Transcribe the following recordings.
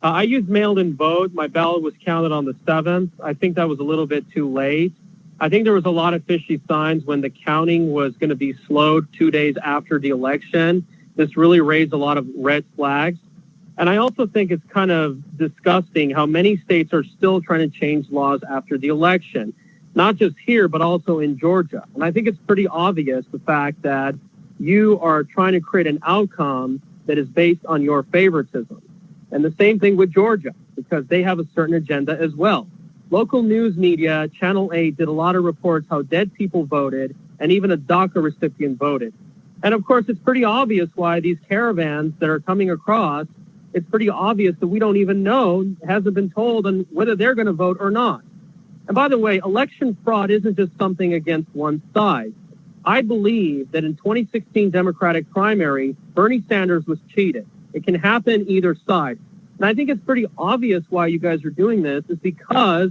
I used mailed-in vote. My ballot was counted on the 7th. I think that was a little bit too late. I think there was a lot of fishy signs when the counting was going to be slowed 2 days after the election. This really raised a lot of red flags. And I also think it's kind of disgusting how many states are still trying to change laws after the election, not just here, but also in Georgia. And I think it's pretty obvious the fact that you are trying to create an outcome that is based on your favoritism. And the same thing with Georgia, because they have a certain agenda as well. Local news media, Channel 8, did a lot of reports how dead people voted, and even a DACA recipient voted. And of course, it's pretty obvious why these caravans that are coming across, it's pretty obvious that we don't even know, hasn't been told on whether they're going to vote or not. And by the way, election fraud isn't just something against one side. I believe that in 2016 Democratic primary, Bernie Sanders was cheated. It can happen either side. And I think it's pretty obvious why you guys are doing this is because,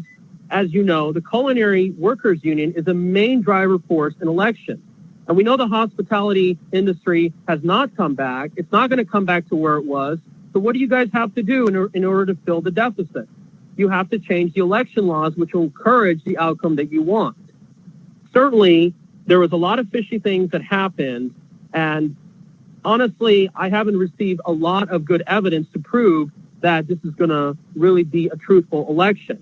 as you know, the Culinary Workers Union is a main driver force in elections. And we know the hospitality industry has not come back. It's not going to come back to where it was. So what do you guys have to do in order to fill the deficit? You have to change the election laws, which will encourage the outcome that you want. Certainly, there was a lot of fishy things that happened. And honestly, I haven't received a lot of good evidence to prove that this is going to really be a truthful election.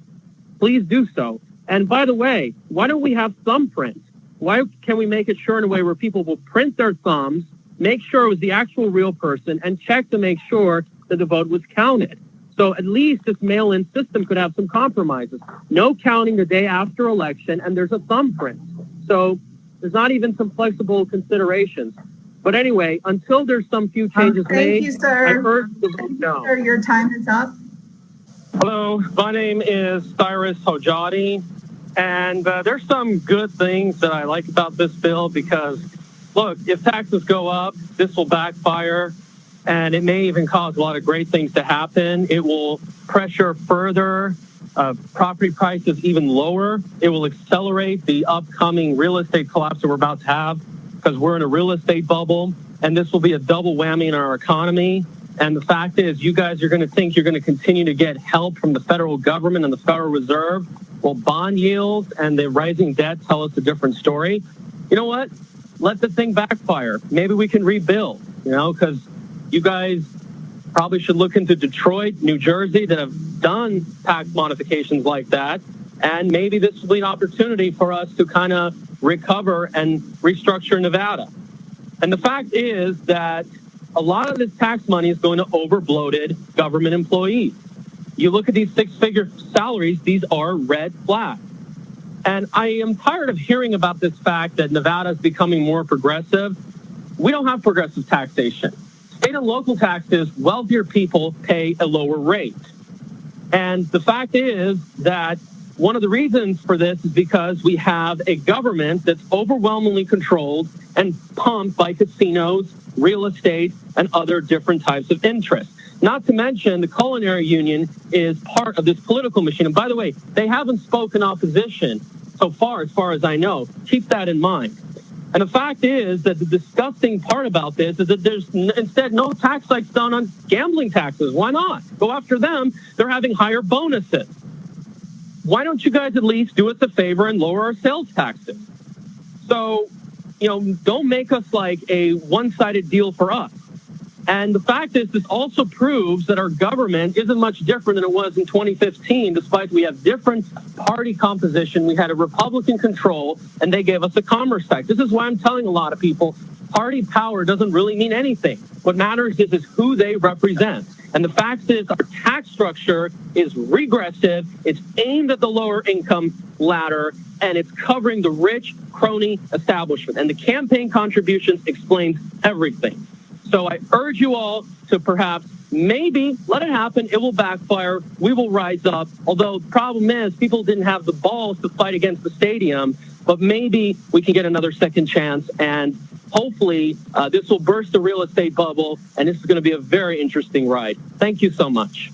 Please do so. And by the way, why don't we have thumbprints? Why can we make it sure in a way where people will print their thumbs, make sure it was the actual real person, and check to make sure that the vote was counted? So at least this mail-in system could have some compromises. No counting the day after election, and there's a thumbprint. So there's not even some flexible considerations. But anyway, until there's some few changes made, thank you, sir. I urge the vote no. Sir, your time is up. Hello, my name is Cyrus Hojadi, and there's some good things that I like about this bill because, look, if taxes go up, this will backfire, and it may even cause a lot of great things to happen. It will pressure further property prices even lower. It will accelerate the upcoming real estate collapse that we're about to have because we're in a real estate bubble, and this will be a double whammy in our economy. And the fact is, you guys are going to think you're going to continue to get help from the federal government and the Federal Reserve. Well, bond yields and the rising debt tell us a different story. You know what? Let the thing backfire. Maybe we can rebuild, because you guys probably should look into Detroit, New Jersey, that have done tax modifications like that. And maybe this will be an opportunity for us to kind of recover and restructure Nevada. And the fact is that a lot of this tax money is going to over-bloated government employees. You look at these six-figure salaries, these are red flags. And I am tired of hearing about this fact that Nevada is becoming more progressive. We don't have progressive taxation. State and local taxes, wealthier people pay a lower rate. And the fact is that one of the reasons for this is because we have a government that's overwhelmingly controlled and pumped by casinos, real estate, and other different types of interests. Not to mention the Culinary Union is part of this political machine. And by the way, they haven't spoken opposition so far as I know. Keep that in mind. And the fact is that the disgusting part about this is that there's instead no tax hikes done on gambling taxes. Why not? Go after them. They're having higher bonuses. Why don't you guys at least do us a favor and lower our sales taxes? So, don't make us like a one-sided deal for us. And the fact is, this also proves that our government isn't much different than it was in 2015, despite we have different party composition. We had a Republican control, and they gave us a commerce tax. This is why I'm telling a lot of people, party power doesn't really mean anything. What matters is who they represent. And the fact is, our tax structure is regressive, it's aimed at the lower income ladder, and it's covering the rich crony establishment. And the campaign contributions explains everything. So I urge you all to perhaps maybe let it happen. It will backfire. We will rise up. Although the problem is people didn't have the balls to fight against the stadium, but maybe we can get another second chance. And hopefully this will burst the real estate bubble. And this is going to be a very interesting ride. Thank you so much.